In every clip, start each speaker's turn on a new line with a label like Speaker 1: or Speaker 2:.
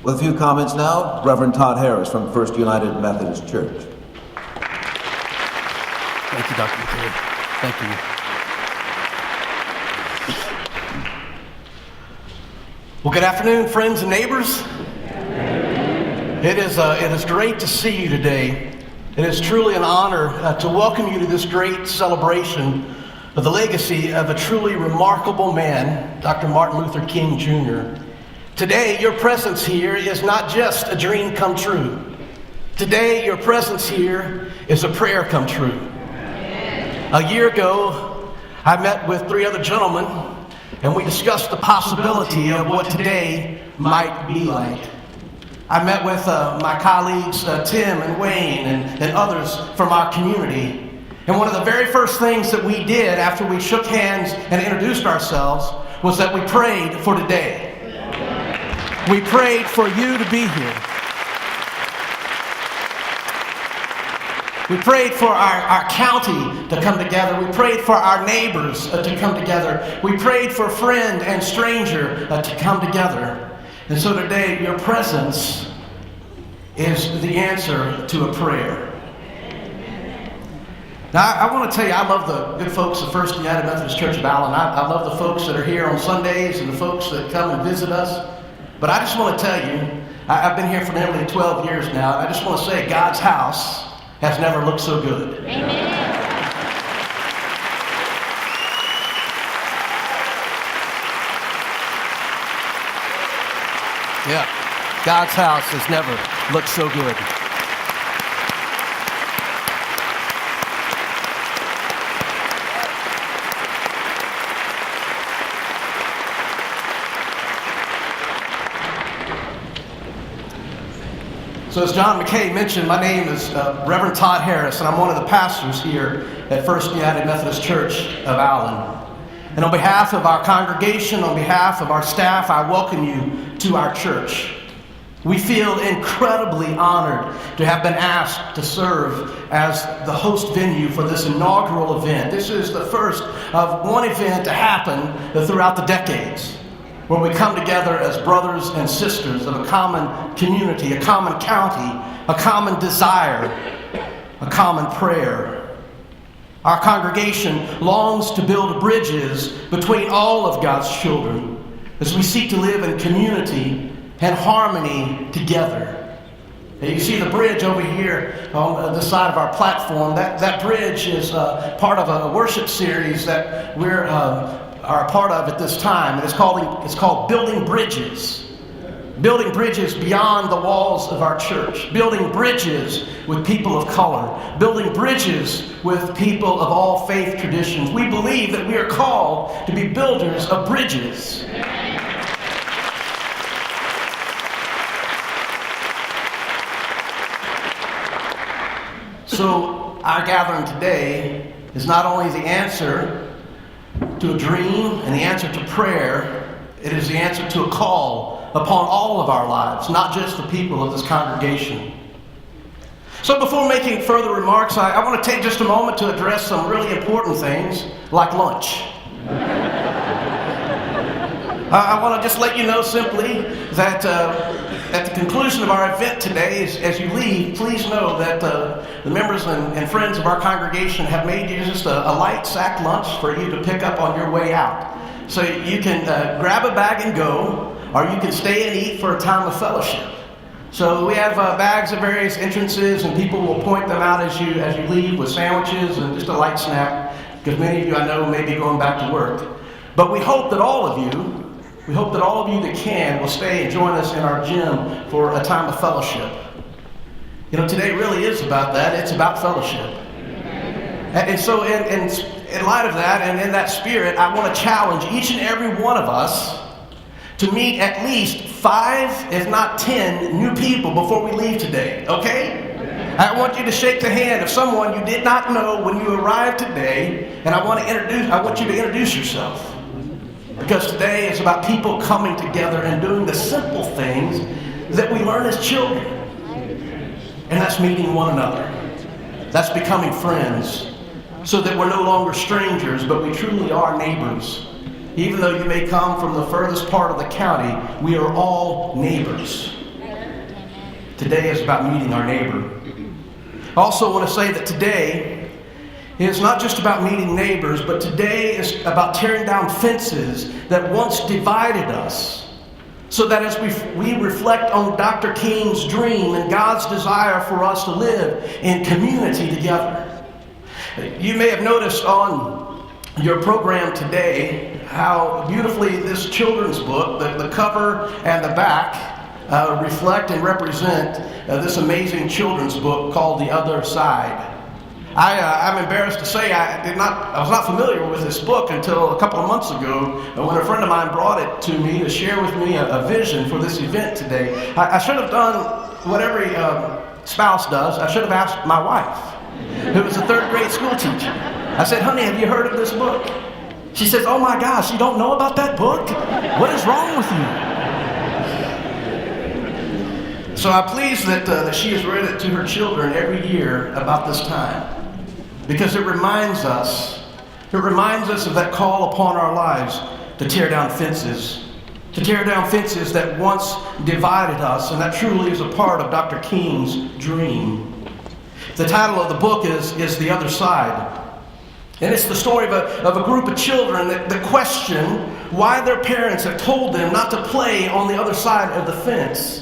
Speaker 1: With a few comments now, Rev Todd Harris from First United Methodist Church.
Speaker 2: Thank you, Dr. McKay. Thank you. Well, good afternoon, friends and neighbors. It is great to see you today. It is truly an honor to welcome you to this great celebration of the legacy of a truly remarkable man, Dr. Martin Luther King Jr. Today, your presence here is not just a dream come true. Today, your presence here is a prayer come true. A year ago, I met with 3 other gentlemen, and we discussed the possibility of what today might be like. I met with my colleagues, Tim and Wayne and others from our community. And one of the very first things that we did after we shook hands and introduced ourselves was that we prayed for today. We prayed for you to be here. We prayed for our county to come together. We prayed for our neighbors to come together. We prayed for friend and stranger to come together. And so today, your presence is the answer to a prayer. Now, I want to tell you, I love the good folks of First United Methodist Church of Allen. I love the folks that are here on Sundays and the folks that come and visit us. But I just want to tell you, I've been here for nearly 12 years now, and I just want to say God's house has never looked so good.
Speaker 3: Amen.
Speaker 2: Yeah, God's house has never looked so good. So as John McKay mentioned, my name is Rev Todd Harris, and I'm one of the pastors here at First United Methodist Church of Allen. And on behalf of our congregation, on behalf of our staff, I welcome you to our church. We feel incredibly honored to have been asked to serve as the host venue for this inaugural event. This is the first of one event to happen throughout the decades, where we come together as brothers and sisters of a common community, a common county, a common desire, a common prayer. Our congregation longs to build bridges between all of God's children as we seek to live in community and harmony together. And you see the bridge over here on the side of our platform. That bridge is part of a worship series that we're are a part of at this time. And it's called Building Bridges. Building bridges beyond the walls of our church. Building bridges with people of color. Building bridges with people of all faith traditions. We believe that we are called to be builders of bridges. So our gathering today is not only the answer to a dream and the answer to prayer, it is the answer to a call upon all of our lives, not just the people of this congregation. So before making further remarks, I want to take just a moment to address some really important things, like lunch. I want to just let you know simply that at the conclusion of our event today, as you leave, please know that the members and friends of our congregation have made you just a light sack lunch for you to pick up on your way out. So you can grab a bag and go, or you can stay and eat for a time of fellowship. So we have bags at various entrances, and people will point them out as you leave with sandwiches and just a light snack, because many of you I know may be going back to work. But we hope that all of you that can will stay and join us in our gym for a time of fellowship. You know, today really is about that. It's about fellowship. And so in light of that and in that spirit, I want to challenge each and every one of us to meet at least 5, if not 10, new people before we leave today, okay? I want you to shake the hand of someone you did not know when you arrived today, and I want you to introduce yourself. Because today is about people coming together and doing the simple things that we learn as children. And that's meeting one another. That's becoming friends, so that we're no longer strangers, but we truly are neighbors. Even though you may come from the furthest part of the county, we are all neighbors. Today is about meeting our neighbor. I also want to say that today is not just about meeting neighbors, but today is about tearing down fences that once divided us, so that as we reflect on Dr. King's dream and God's desire for us to live in community together. You may have noticed on your program today how beautifully this children's book, the cover and the back, reflect and represent this amazing children's book called The Other Side. I'm embarrassed to say I was not familiar with this book until a couple of months ago when a friend of mine brought it to me to share with me a vision for this event today. I should have done what every spouse does. I should have asked my wife, who was a third grade school teacher. I said, honey, have you heard of this book? She says, oh my gosh, you don't know about that book? What is wrong with you? So I'm pleased that she has read it to her children every year about this time. Because it reminds us of that call upon our lives to tear down fences that once divided us, and that truly is a part of Dr. King's dream. The title of the book is The Other Side. And it's the story of a group of children that question why their parents have told them not to play on the other side of the fence.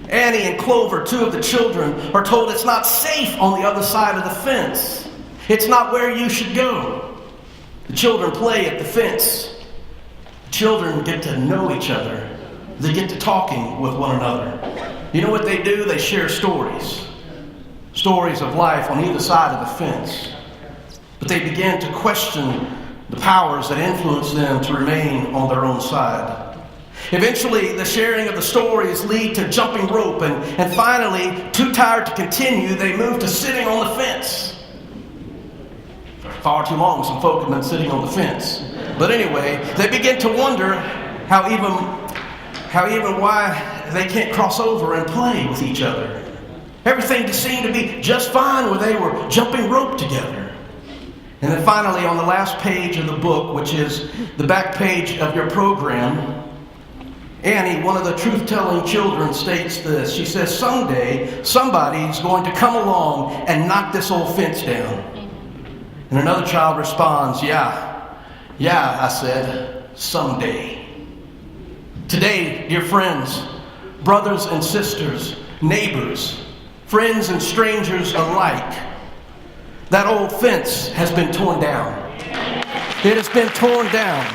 Speaker 2: Annie and Clover, two of the children, are told it's not safe on the other side of the fence. It's not where you should go. The children play at the fence. The children get to know each other. They get to talking with one another. You know what they do? They share stories. Stories of life on either side of the fence. But they begin to question the powers that influence them to remain on their own side. Eventually, the sharing of the stories lead to jumping rope, and finally, too tired to continue, they move to sitting on the fence. For far too long, some folk have been sitting on the fence. But anyway, they begin to wonder how even why they can't cross over and play with each other. Everything just seemed to be just fine when they were jumping rope together. And then finally, on the last page of the book, which is the back page of your program, Annie, one of the truth-telling children, states this. She says, someday, somebody's going to come along and knock this old fence down. And another child responds, yeah, I said, someday. Today, dear friends, brothers and sisters, neighbors, friends and strangers alike, that old fence has been torn down. It has been torn down.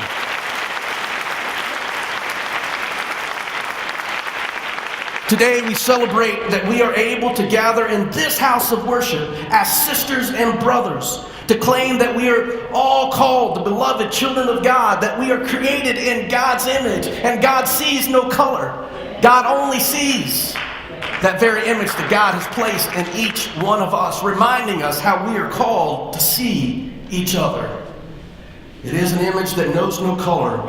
Speaker 2: Today we celebrate that we are able to gather in this house of worship as sisters and brothers to claim that we are all called the beloved children of God, that we are created in God's image, and God sees no color. God only sees that very image that God has placed in each one of us, reminding us how we are called to see each other. It is an image that knows no color,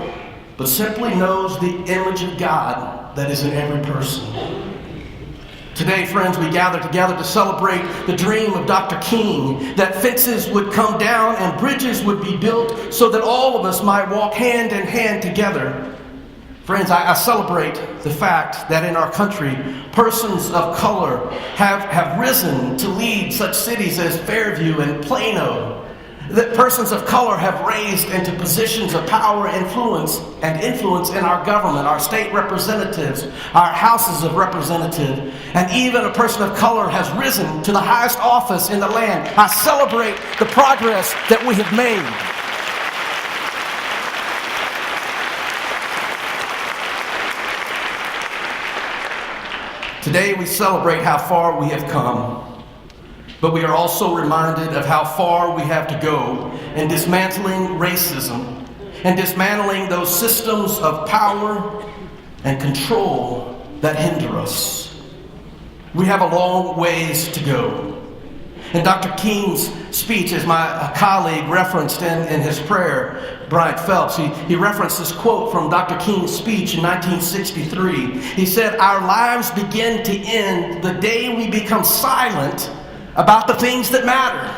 Speaker 2: but simply knows the image of God that is in every person. Today, friends, we gather together to celebrate the dream of Dr. King, that fences would come down and bridges would be built so that all of us might walk hand in hand together. Friends, I celebrate the fact that in our country, persons of color have risen to lead such cities as Fairview and Plano. That persons of color have raised into positions of power and influence in our government, our state representatives, our houses of representatives, and even a person of color has risen to the highest office in the land. I celebrate the progress that we have made. Today we celebrate how far we have come. But we are also reminded of how far we have to go in dismantling racism and dismantling those systems of power and control that hinder us. We have a long ways to go. In Dr. King's speech, as my colleague referenced in his prayer, Brian Phelps, he referenced this quote from Dr. King's speech in 1963. He said, "Our lives begin to end the day we become silent about the things that matter."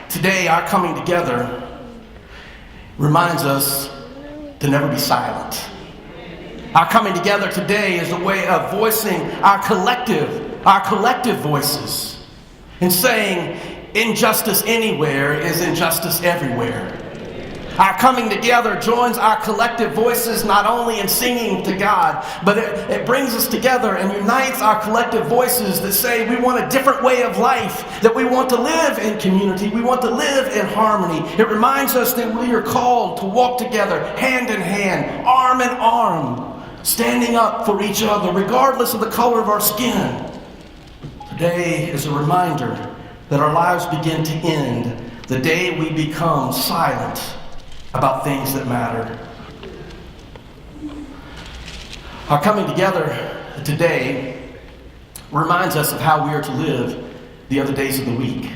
Speaker 2: Today, our coming together reminds us to never be silent. Our coming together today is a way of voicing our collective voices and saying injustice anywhere is injustice everywhere. Our coming together joins our collective voices not only in singing to God, but it brings us together and unites our collective voices that say we want a different way of life, that we want to live in community, we want to live in harmony. It reminds us that we are called to walk together, hand in hand, arm in arm, standing up for each other, regardless of the color of our skin. Today is a reminder that our lives begin to end the day we become silent about things that matter. Our coming together today reminds us of how we are to live the other days of the week.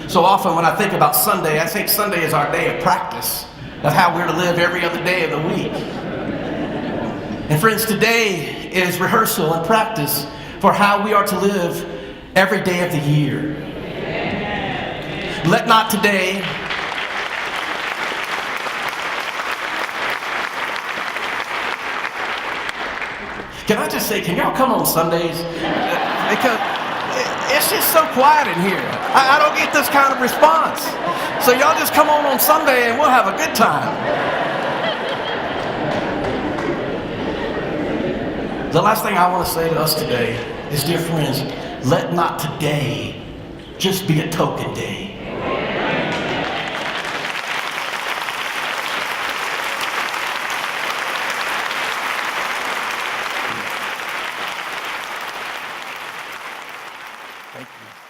Speaker 2: So often when I think about Sunday, I think Sunday is our day of practice of how we're to live every other day of the week. And friends, today is rehearsal and practice for how we are to live every day of the year. Let not today Can I just say, can y'all come on Sundays? Because it's just so quiet in here. I don't get this kind of response. So y'all just come on Sunday and we'll have a good time. The last thing I want to say to us today is, dear friends, let not today just be a token day. Thank you.